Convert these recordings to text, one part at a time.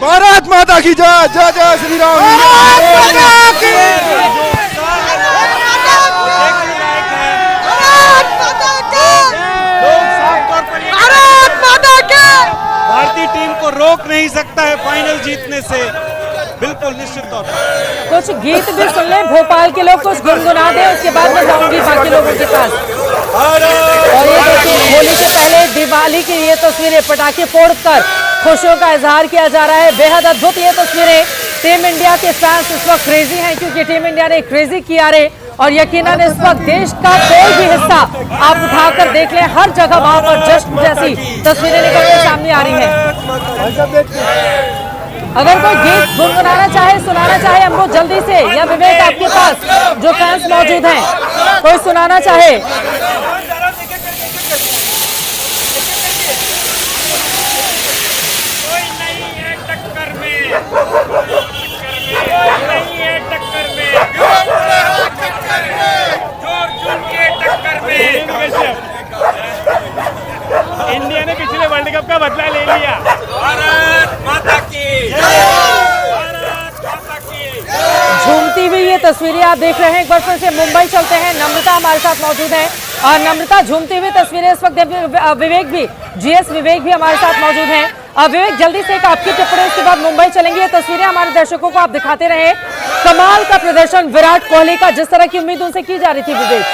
भारत माता की जय, जय जय श्री राम। भारतीय टीम को रोक नहीं सकता है फाइनल जीतने से, बिल्कुल निश्चित तौर पर। कुछ गीत भी सुन ले, भोपाल के लोग कुछ गुनगुना दे, उसके बाद मैं जाऊंगी बाकी लोगों के पास। और ये देखिए, होली से पहले दिवाली की ये तस्वीरें, पटाखे फोड़कर खुशियों का इजहार किया जा रहा है। बेहद अद्भुत ये तस्वीरें। टीम इंडिया के फैंस इस वक्त क्रेजी हैं, क्योंकि टीम इंडिया ने क्रेजी किया रे, और यकीनन इस वक्त देश का कोई भी हिस्सा आप उठाकर देख लें, हर जगह वहां पर जश्न जैसी तस्वीरें निकल कर सामने आ रही हैं। अगर कोई गीत गुनगुनाना चाहे, सुनाना चाहे हमको जल्दी से, या विवेक आपके पास जो फैंस मौजूद हैं, कोई सुनाना चाहे। इंडिया ने पिछले वर्ल्ड कप का बदला ले लिया। भारत माता की जय, भारत माता की। झूमती हुई ये तस्वीरें आप देख रहे हैं। एक बार फिर से मुंबई चलते हैं, नम्रता हमारे साथ मौजूद है, और नम्रता, झूमती हुई तस्वीरें इस वक्त विवेक भी, जीएस विवेक भी हमारे साथ मौजूद हैं। विवेक, जल्दी से एक आपकी टिप्पणी, उसके बाद मुंबई चलेंगे। ये तस्वीरें हमारे दर्शकों को आप दिखाते रहे। कमाल का प्रदर्शन विराट कोहली का, जिस तरह की उम्मीद उनसे की जा रही थी विवेक।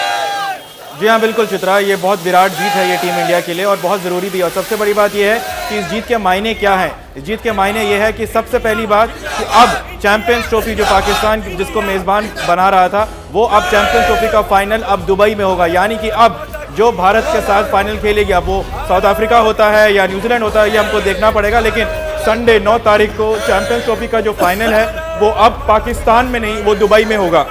जी हाँ, बिल्कुल चित्रा, ये बहुत विराट जीत है ये टीम इंडिया के लिए, और बहुत ज़रूरी भी। और सबसे बड़ी बात ये है कि इस जीत के मायने क्या हैं। इस जीत के मायने ये है कि सबसे पहली बात कि अब चैंपियंस ट्रॉफी, जो पाकिस्तान जिसको मेज़बान बना रहा था, वो अब चैंपियंस ट्रॉफी का फाइनल अब दुबई में होगा। यानी कि अब जो भारत के साथ फाइनल खेलेगी, अब वो साउथ अफ्रीका होता है या न्यूजीलैंड होता है, ये हमको देखना पड़ेगा, लेकिन संडे 9 तारीख को चैंपियंस ट्रॉफी का जो फाइनल है वो अब पाकिस्तान में नहीं, वो दुबई में होगा।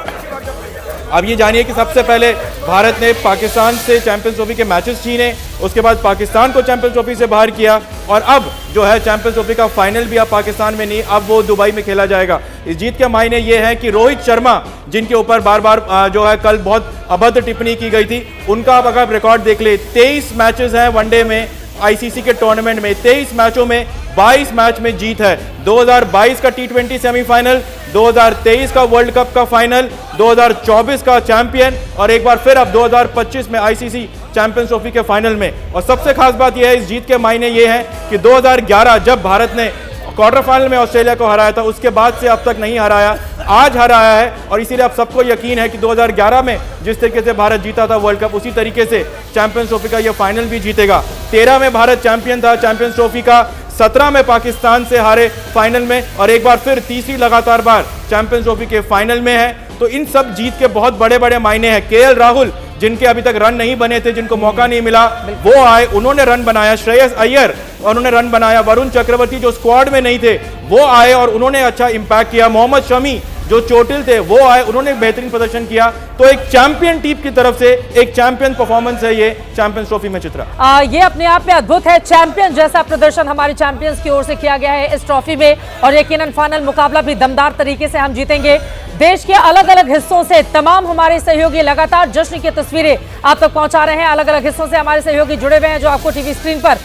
अब ये जानिए कि सबसे पहले भारत ने पाकिस्तान से चैंपियंस ट्रॉफी के मैचेस छीने, उसके बाद पाकिस्तान को चैंपियंस ट्रॉफी से बाहर किया, और अब जो है चैंपियंस ट्रॉफी का फाइनल भी अब पाकिस्तान में नहीं, अब वो दुबई में खेला जाएगा। इस जीत के मायने ये है कि रोहित शर्मा, जिनके ऊपर बार बार जो है कल बहुत अभद्र टिप्पणी की गई थी, उनका अब अगर रिकॉर्ड देख ले, 23 मैचेस हैं वनडे में आईसीसी के टूर्नामेंट में, 23 मैचों में 22 मैच में जीत है। 2022 का T20 सेमीफाइनल, 2023 का वर्ल्ड कप का फाइनल, 2024 का चैंपियन, और एक बार फिर अब 2025 में आईसीसी चैंपियंस ट्रॉफी के फाइनल में। और सबसे खास बात यह है, इस जीत के मायने ये हैं कि 2011 जब भारत ने क्वार्टर फाइनल में ऑस्ट्रेलिया को हराया था, उसके बाद से अब तक नहीं हराया, आज हराया है। और इसीलिए अब सबको यकीन है कि 2011 में जिस तरीके से भारत जीता था वर्ल्ड कप, उसी तरीके से चैंपियंस ट्रॉफी का ये फाइनल भी जीतेगा। 13 में भारत चैंपियन था चैंपियंस ट्रॉफी का, 17 में पाकिस्तान से हारे फाइनल में, और एक बार फिर तीसरी लगातार बार चैंपियंस ट्रॉफी के फाइनल में है। तो इन सब जीत के बहुत बड़े बड़े मायने हैं। केएल राहुल, जिनके अभी तक रन नहीं बने थे, जिनको मौका नहीं मिला, वो आए, उन्होंने रन बनाया। श्रेयस अय्यर, उन्होंने रन बनाया। वरुण चक्रवर्ती, जो स्क्वाड में नहीं थे, वो आए और उन्होंने अच्छा इंपैक्ट किया। मोहम्मद शमी, जो चोटिल थे, वो आए, उन्होंने बेहतरीन प्रदर्शन किया। तो एक चैंपियन टीम की तरफ से एक चैंपियन परफॉर्मेंस है ये चैंपियंस ट्रॉफी में चित्रा। ये अपने आप में अद्भुत है। चैंपियन जैसा प्रदर्शन हमारे चैंपियंस की ओर से किया गया है इस ट्रॉफी में, और यकीनन फाइनल मुकाबला भी दमदार तरीके से हम जीतेंगे। देश के अलग अलग हिस्सों से तमाम हमारे सहयोगी लगातार जश्न की तस्वीरें आप तक पहुंचा रहे हैं। अलग अलग हिस्सों से हमारे सहयोगी जुड़े हुए हैं, जो आपको टीवी स्क्रीन पर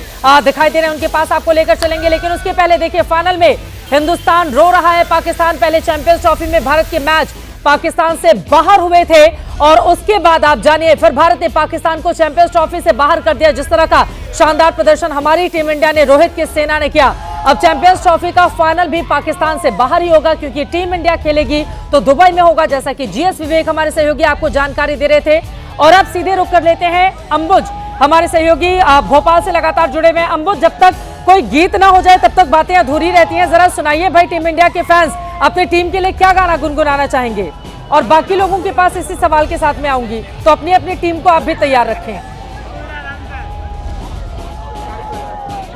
दिखाई दे रहे हैं, उनके पास आपको लेकर चलेंगे। लेकिन उसके पहले देखिए, फाइनल में हिंदुस्तान रो रहा है। पाकिस्तान पहले चैंपियंस ट्रॉफी में भारत के मैच पाकिस्तान से बाहर हुए थे, और उसके बाद आप जानिए फिर भारत ने पाकिस्तान को चैंपियंस ट्रॉफी से बाहर कर दिया। जिस तरह का शानदार प्रदर्शन हमारी टीम इंडिया ने, रोहित की सेना ने किया। अब चैंपियंस ट्रॉफी का फाइनल भी पाकिस्तान से बाहर ही होगा, क्योंकि टीम इंडिया खेलेगी तो दुबई में होगा, जैसा कि जीएस विवेक हमारे सहयोगी आपको जानकारी दे रहे थे। और अब सीधे रुक कर लेते हैं अंबुज, हमारे सहयोगी भोपाल से लगातार जुड़े हुए हैं। अंबुज, जब तक कोई गीत ना हो जाए तब तक बातें अधूरी रहती हैं। जरा सुनाइए भाई, टीम इंडिया के फैंस अपनी टीम के लिए क्या गाना गुनगुनाना चाहेंगे? और बाकी लोगों के पास इसी सवाल के साथ में आऊंगी, तो अपनी अपनी टीम को आप भी तैयार रखें।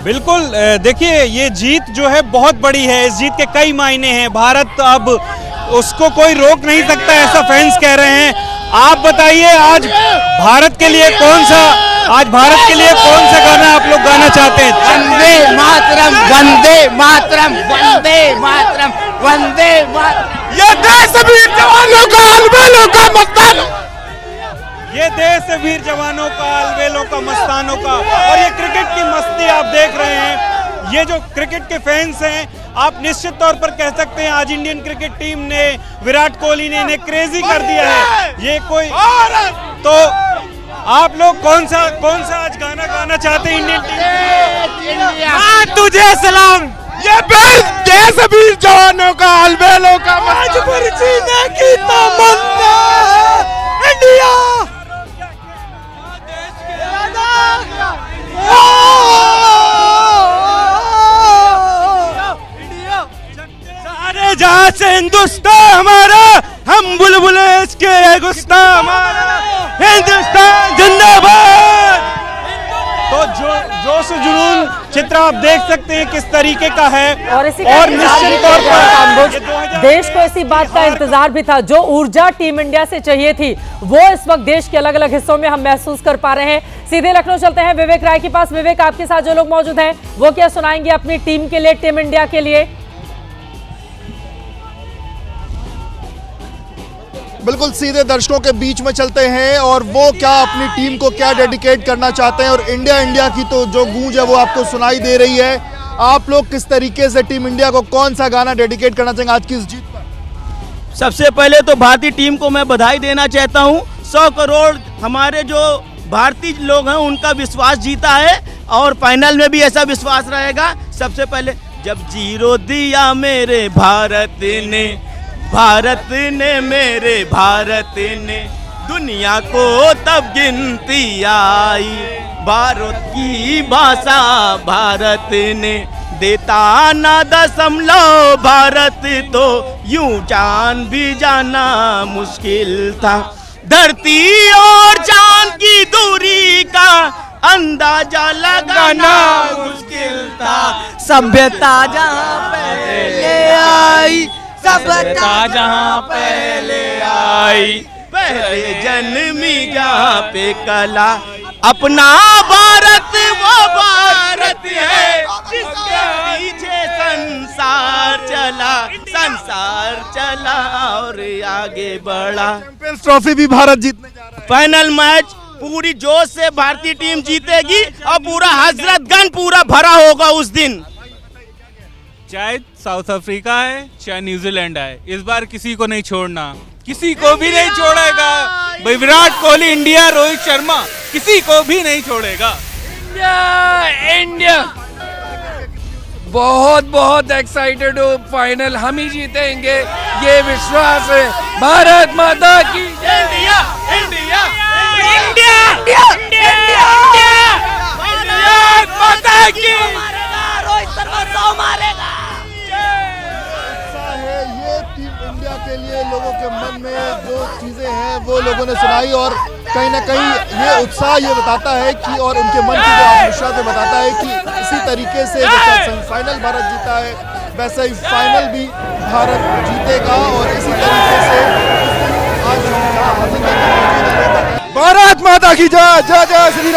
बिल्कुल, देखिए ये जीत जो है बहुत बड़ी है। इस जीत के कई मायने हैं। भारत अब उसको कोई रोक नहीं सकता, ऐसा फैंस कह रहे हैं। आप बताइए, आज भारत के लिए कौन सा गाना आप लोग गाना चाहते हैं? वंदे मातरम, वंदे मातरम, वंदे मातरम, वंदे मातरम। ये देश वीर जवानों का, अलबेलों का, मस्तानों, ये देश वीर जवानों का, अलबेलों का, मस्तानों का। और ये क्रिकेट की मस्ती आप देख रहे हैं। ये जो क्रिकेट के फैंस हैं, आप निश्चित तौर पर कह सकते हैं आज इंडियन क्रिकेट टीम ने, विराट कोहली ने इन्हें क्रेजी कर दिया है। ये कोई तो आप लोग कौन सा आज गाना गाना चाहते हैं इंडियन टीम? तुझे सलाम, ये देश वीर जवानों का, अलबेलों का, आज पर जीने की तमन्ना, इंडिया सारे जहां से हिंदुस्तान हमारा, हम बुलबुले इसके गुस्ता हमारा, हिंदुस्तान जिंदाबाद। तो जोश जुनून चित्र आप देख सकते हैं किस तरीके का है और इसी और निश्चित तौर पर देश को इसी बात का इंतजार भी था, जो ऊर्जा टीम इंडिया से चाहिए थी वो इस वक्त देश के अलग अलग हिस्सों में हम महसूस कर पा रहे हैं। सीधे लखनऊ चलते हैं विवेक राय के पास। विवेक, आपके साथ जो लोग मौजूद हैं वो क्या सुनाएंगे अपनी टीम के लिए, टीम इंडिया के लिए? बिल्कुल सीधे दर्शकों के बीच में चलते हैं और वो क्या अपनी टीम को क्या डेडिकेट करना चाहते हैं, और इंडिया की तो जो गूंज है वो आपको सुनाई दे रही है। आप लोग किस तरीके से टीम इंडिया को कौन सा गाना डेडिकेट करना चाहेंगे आज की इस जीत पर? सबसे पहले तो भारतीय टीम को मैं बधाई देना चाहता हूं। 100 करोड़ हमारे जो भारतीय लोग हैं उनका विश्वास जीता है और फाइनल में भी ऐसा विश्वास रहेगा। सबसे पहले जब 0 दिया मेरे भारत ने मेरे भारत ने, दुनिया को तब गिनती आई, भारत की भाषा भारत ने, देता ना दशमलव भारत तो यूं जान भी जाना मुश्किल था, धरती और चांद की दूरी का अंदाजा लगाना मुश्किल था, सभ्यता जहां पहले आई, सभ्यता जहां पहले आई, पहले जन्मी जहां पे कला, अपना भारत वो भारत है जिसके पीछे संसार चला और आगे बढ़ा। चैंपियंस ट्रॉफी भी भारत जीतने जा रहा है। फाइनल मैच पूरी जोश से भारतीय टीम जीतेगी और पूरा हजरतगंज पूरा भरा होगा उस दिन। चाहे साउथ अफ्रीका है चाहे न्यूजीलैंड है, इस बार किसी को नहीं छोड़ना, किसी को भी नहीं छोड़ेगा भाई। विराट कोहली, इंडिया, रोहित शर्मा, किसी को भी नहीं छोड़ेगा। इंडिया बहुत बहुत एक्साइटेड हो, फाइनल हम ही जीतेंगे ये विश्वास है। भारत माता की India India India India Bharat माता की। रोहित शर्मा 100 मारेगा। है ये टीम इंडिया के लिए लोगों के मन में जो चीजें हैं वो लोगों ने सुनाई, और कहीं ना कहीं ये उत्साह ये बताता है कि, और उनके मन की जो विश्वास बताता है कि इसी तरीके से जैसा सेमीफाइनल भारत जीता है वैसा ही फाइनल भी भारत जीतेगा। और इसी तरीके से आज भारत माता की जय, जय जय श्री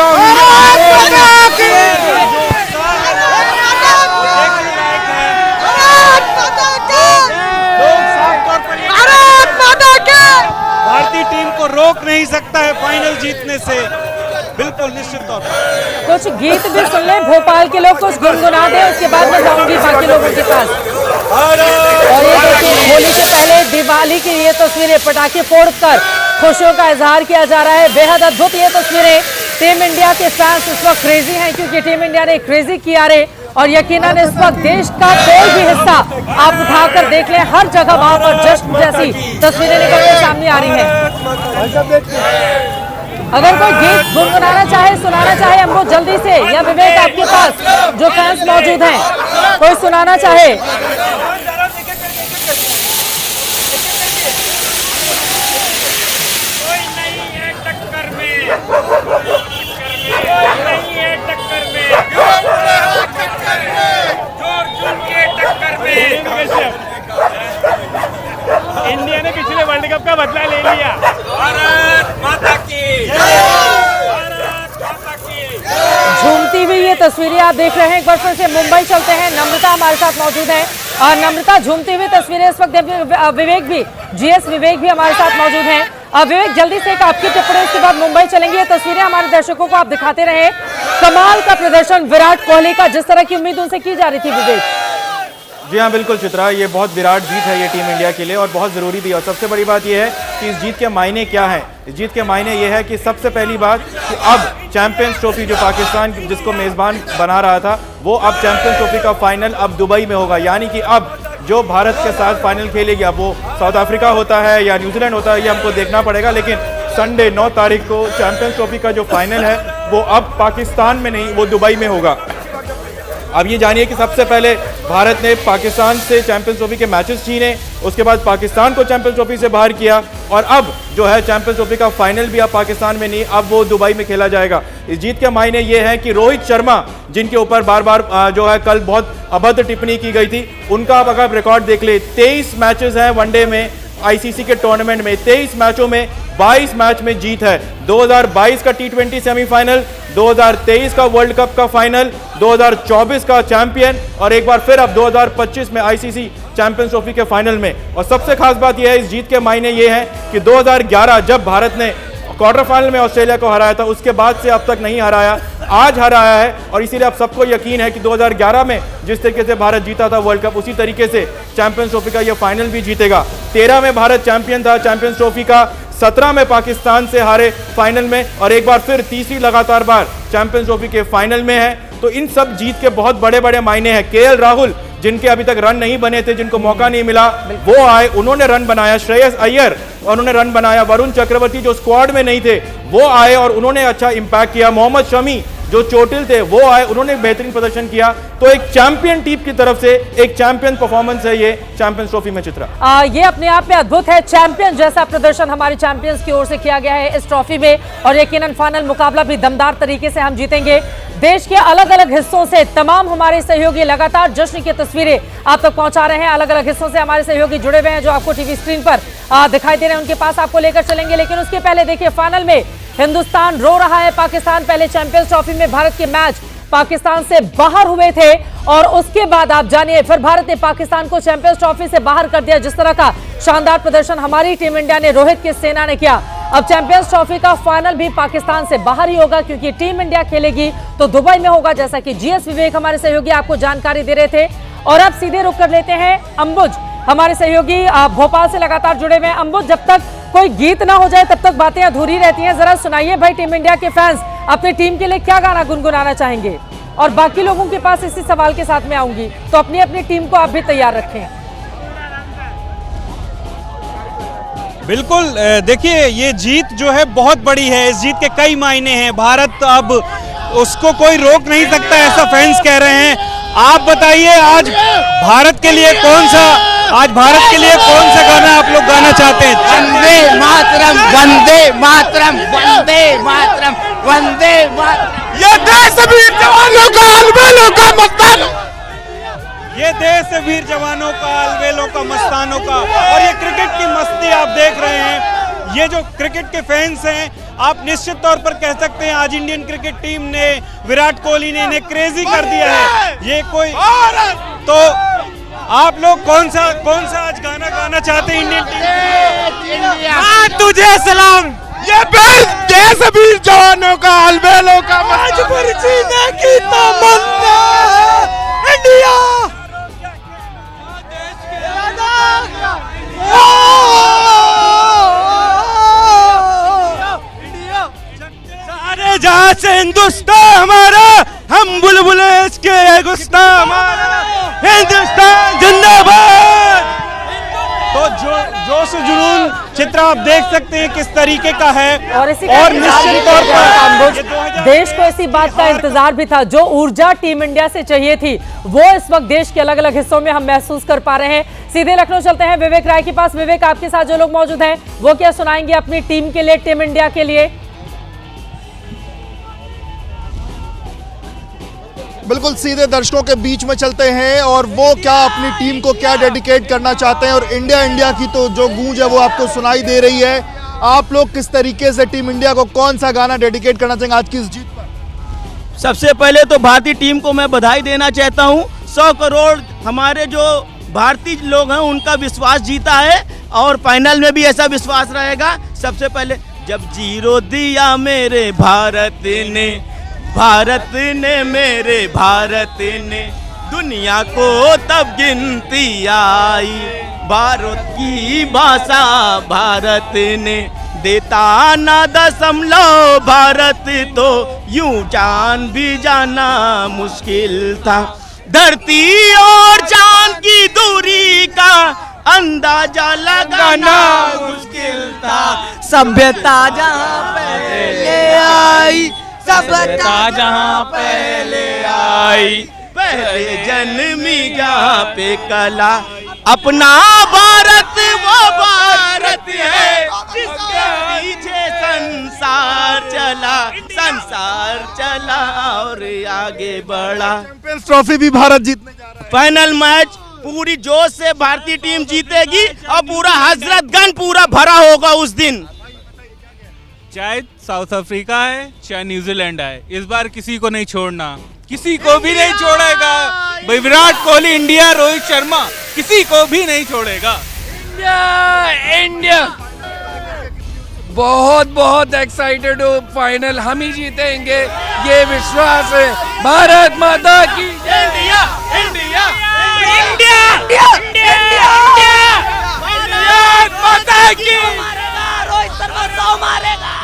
भारतीय टीम को रोक नहीं सकता है फाइनल जीतने से, बिल्कुल निश्चित तौर पर। कुछ गीत भी सुन लें, भोपाल के लोग कुछ गुनगुना दें, उसके बाद मैं जाऊंगी बाकी लोगों के पास। और ये देखिए, होली से पहले दिवाली की ये तस्वीरें, पटाखे फोड़कर खुशियों का इजहार किया जा रहा है। बेहद अद्भुत ये तस्वीरें। टीम इंडिया के फैंस इस वक्त क्रेजी हैं क्योंकि टीम इंडिया ने क्रेजी किया रे, और यकीनन इस वक्त देश का कोई भी हिस्सा आप उठाकर देख लें, हर जगह वहां पर जश्न जैसी तस्वीरें निकल कर सामने आ रही हैं। अगर कोई गीत गुनगुनाना चाहे, सुनाना चाहे हमको जल्दी से, या विवेक आपके पास जो फैंस मौजूद हैं कोई सुनाना चाहे। इंडिया ने पिछले वर्ल्ड कप का बदला ले लिया। भारत माता की, भारत माता की। झूमती हुई ये तस्वीरें आप देख रहे हैं। एक बार फिर से मुंबई चलते हैं, नम्रता हमारे साथ मौजूद है और नम्रता, झूमती हुई तस्वीरें इस वक्त विवेक भी, जीएस विवेक भी हमारे साथ मौजूद हैं। विवेक, जल्दी से एक आपकी टिप्पणी, उसके बाद मुंबई चलेंगे। ये तस्वीरें हमारे दर्शकों को आप दिखाते रहे। कमाल का प्रदर्शन विराट कोहली का, जिस तरह की उम्मीद उनसे की जा रही थी विवेक। जी हाँ बिल्कुल चित्रा, ये बहुत विराट जीत है ये टीम इंडिया के लिए और बहुत ज़रूरी भी। और सबसे बड़ी बात ये है कि इस जीत के मायने क्या हैं। इस जीत के मायने ये है कि सबसे पहली बात कि अब चैंपियंस ट्रॉफी जो पाकिस्तान जिसको मेज़बान बना रहा था, वो अब चैंपियंस ट्रॉफी का फाइनल अब दुबई में होगा। यानी कि अब जो भारत के साथ फाइनल खेलेगी, अब वो साउथ अफ्रीका होता है या न्यूजीलैंड होता है, ये हमको देखना पड़ेगा। लेकिन संडे 9 तारीख को चैंपियंस ट्रॉफी का जो फाइनल है वो अब पाकिस्तान में नहीं, वो दुबई में होगा। अब ये जानिए कि सबसे पहले भारत ने पाकिस्तान से चैंपियंस ट्रॉफी के मैचेस छीने, उसके बाद पाकिस्तान को चैंपियंस ट्रॉफी से बाहर किया और अब जो है चैंपियंस ट्रॉफी का फाइनल भी अब पाकिस्तान में नहीं, अब वो दुबई में खेला जाएगा। इस जीत के मायने ये है कि रोहित शर्मा, जिनके ऊपर बार बार जो है कल बहुत अभद्र टिप्पणी की गई थी, उनका अब अगर रिकॉर्ड देख ले, 23 मैचेस हैं वनडे में आईसीसी के टूर्नामेंट में, 23 मैचों में 22 मैच में जीत है। 2022 का T20 सेमीफाइनल, 2023 का वर्ल्ड कप का फाइनल, 2024 का चैंपियन और एक बार फिर अब 2025 में आईसीसी चैंपियंस ट्रॉफी के फाइनल में। और सबसे खास बात यह है, इस जीत के मायने ये हैं कि 2011 जब भारत ने क्वार्टर फाइनल में ऑस्ट्रेलिया को हराया था, उसके बाद से अब तक नहीं हराया, आज हराया है। और इसीलिए अब सबको यकीन है कि 2011 में जिस तरीके से भारत जीता था वर्ल्ड कप, उसी तरीके से चैंपियंस ट्रॉफी का ये फाइनल भी जीतेगा। 13 में भारत चैंपियन था चैंपियंस ट्रॉफी का, 17 में पाकिस्तान से हारे फाइनल में और एक बार फिर तीसरी लगातार बार चैंपियंस ट्रॉफी के फाइनल में है। तो इन सब जीत के बहुत बड़े बड़े मायने हैं। केएल राहुल, जिनके अभी तक रन नहीं बने थे, जिनको मौका नहीं मिला, वो आए, उन्होंने रन बनाया। श्रेयस अय्यर उन्होंने रन बनाया। वरुण चक्रवर्ती जो स्क्वाड में नहीं थे, वो आए और उन्होंने अच्छा इंपैक्ट किया। मोहम्मद शमी जो चोटिल थे, वो आए, उन्होंने बेहतरीन प्रदर्शन किया। तो एक चैंपियन टीम की तरफ से एक चैंपियन परफॉर्मेंस है ये चैंपियंस ट्रॉफी में चित्रा। ये अपने आप में अद्भुत है। चैंपियन जैसा प्रदर्शन हमारे चैंपियंस की ओर से किया गया है इस ट्रॉफी में और यकीनन फाइनल मुकाबला भी दमदार तरीके से हम जीतेंगे। देश के अलग अलग हिस्सों से तमाम हमारे सहयोगी लगातार जश्न की तस्वीरें आप तक पहुंचा रहे हैं। अलग अलग हिस्सों से हमारे सहयोगी जुड़े हुए हैं जो आपको टीवी स्क्रीन पर दिखाई दे रहे हैं, उनके पास आपको लेकर चलेंगे। लेकिन उसके पहले देखिए, फाइनल में हिंदुस्तान रो रहा है। पाकिस्तान पहले चैंपियंस ट्रॉफी में भारत के मैच पाकिस्तान से बाहर हुए थे और उसके बाद आप जानिए फिर भारत ने पाकिस्तान को चैंपियंस ट्रॉफी से बाहर कर दिया। जिस तरह का शानदार प्रदर्शन हमारी टीम इंडिया ने, रोहित की सेना ने किया। अब चैंपियंस ट्रॉफी का फाइनल भी पाकिस्तान से बाहर ही होगा क्योंकि टीम इंडिया खेलेगी तो दुबई में होगा, जैसा कि जीएस विवेक हमारे सहयोगी आपको जानकारी दे रहे थे। और अब सीधे रुक कर लेते हैं अंबुज, हमारे सहयोगी भोपाल से लगातार जुड़े हुए हैं। अंबुज, जब तक कोई गीत ना हो जाए तब तक बातें अधूरी रहती हैं। जरा सुनाइए भाई, टीम इंडिया के फैंस अपनी टीम के लिए क्या गाना गुनगुनाना चाहेंगे? और बाकी लोगों के पास इसी सवाल के साथ में आऊंगी, तो अपनी अपनी टीम को आप भी तैयार रखें। बिल्कुल, देखिए ये जीत जो है बहुत बड़ी है। इस जीत के कई मायने हैं। भारत अब उसको कोई रोक नहीं सकता, ऐसा फैंस कह रहे हैं। आप बताइए, आज भारत के लिए कौन सा गाना आप लोग गाना चाहते हैं? वंदे मातरम, वंदे मातरम, वंदे मातरम, वंदे मातरम। ये देश वीर जवानों का, अलबेलों का, मस्तानों, ये देश वीर जवानों का, अलबेलों का, मस्तानों का। और ये क्रिकेट की मस्ती आप देख रहे हैं। ये जो क्रिकेट के फैंस हैं, आप निश्चित तौर पर कह सकते हैं आज इंडियन क्रिकेट टीम ने, विराट कोहली ने इन्हें क्रेजी कर दिया है। ये कोई तो आप लोग कौन सा आज गाना गाना चाहते हैं इंडियन टीम? तुझे सलाम, ये देश वीर जवानों का, अलबेलों का, आज पर जीने की तमन्ना, इंडिया सारे जहां से हिंदुस्तान हमारा, हम बुलबुले इसके गुस्ता हमारा, हिंदुस्तान जिंदाबाद। तो जोश जुनून चित्र आप देख सकते हैं किस तरीके का है। और निश्चित तौर पर देश को इसी बात का इंतजार भी था, जो ऊर्जा टीम इंडिया से चाहिए थी वो इस वक्त देश के अलग अलग हिस्सों में हम महसूस कर पा रहे हैं। सीधे लखनऊ चलते हैं विवेक राय के पास। विवेक, आपके साथ जो लोग मौजूद हैं वो क्या सुनाएंगे अपनी टीम के लिए, टीम इंडिया के लिए? बिल्कुल सीधे दर्शकों के बीच में चलते हैं और वो क्या अपनी टीम को क्या डेडिकेट करना चाहते हैं। और इंडिया की तो जो गूंज है वो आपको सुनाई दे रही है। आप लोग किस तरीके से टीम इंडिया को कौन सा गाना डेडिकेट करना चाहेंगे आज की इस जीत पर? सबसे पहले तो भारतीय टीम को मैं बधाई देना चाहता हूं। 100 करोड़ हमारे जो भारतीय लोग हैं उनका विश्वास जीता है और फाइनल में भी ऐसा विश्वास रहेगा। सबसे पहले जब जीरो दिया मेरे भारत ने, मेरे भारत ने दुनिया को तब गिनती आई, भारत की भाषा भारत ने देता ना दशमलव, भारत तो यूं जान भी जाना मुश्किल था। धरती और चांद की दूरी का अंदाजा लगाना मुश्किल था। सभ्यता जहाँ पहले आई, सभ्यता जहाँ पहले आई, पहले जन्मी जहाँ पे कला, अपना भारत वो भारत है जिसके पीछे संसार चला और आगे बढ़ा। चैंपियंस ट्रॉफी भी भारत जीतने जा रहा है। फाइनल मैच पूरी जोश से भारतीय टीम जीतेगी और पूरा हजरतगंज पूरा भरा होगा उस दिन। चाहे साउथ अफ्रीका है चाहे न्यूजीलैंड है, इस बार किसी को नहीं छोड़ना, किसी को भी नहीं छोड़ेगा। भाई विराट कोहली, इंडिया, रोहित शर्मा, किसी को भी नहीं छोड़ेगा। इंडिया इंडिया बहुत बहुत एक्साइटेड हो, फाइनल हम ही जीतेंगे, ये विश्वास है। भारत माता की India India India India Bharat माता की। रोहित शर्मा 100 मारेगा।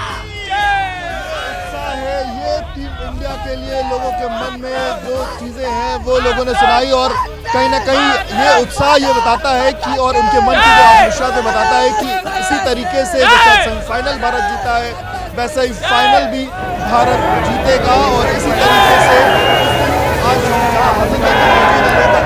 उत्साह है ये टीम इंडिया के लिए, लोगों के मन में जो चीजें हैं वो लोगों ने सुनाई और कहीं ना कहीं ये उत्साह ये बताता है कि और उनके मन की जो आत्मविश्वास बताता है कि इसी तरीके से जैसा सेमीफाइनल भारत जीता है वैसा ही फाइनल भी भारत जीतेगा। और इसी तरीके से आज हम यहाँ हजरतगंज में मौजूद हैं।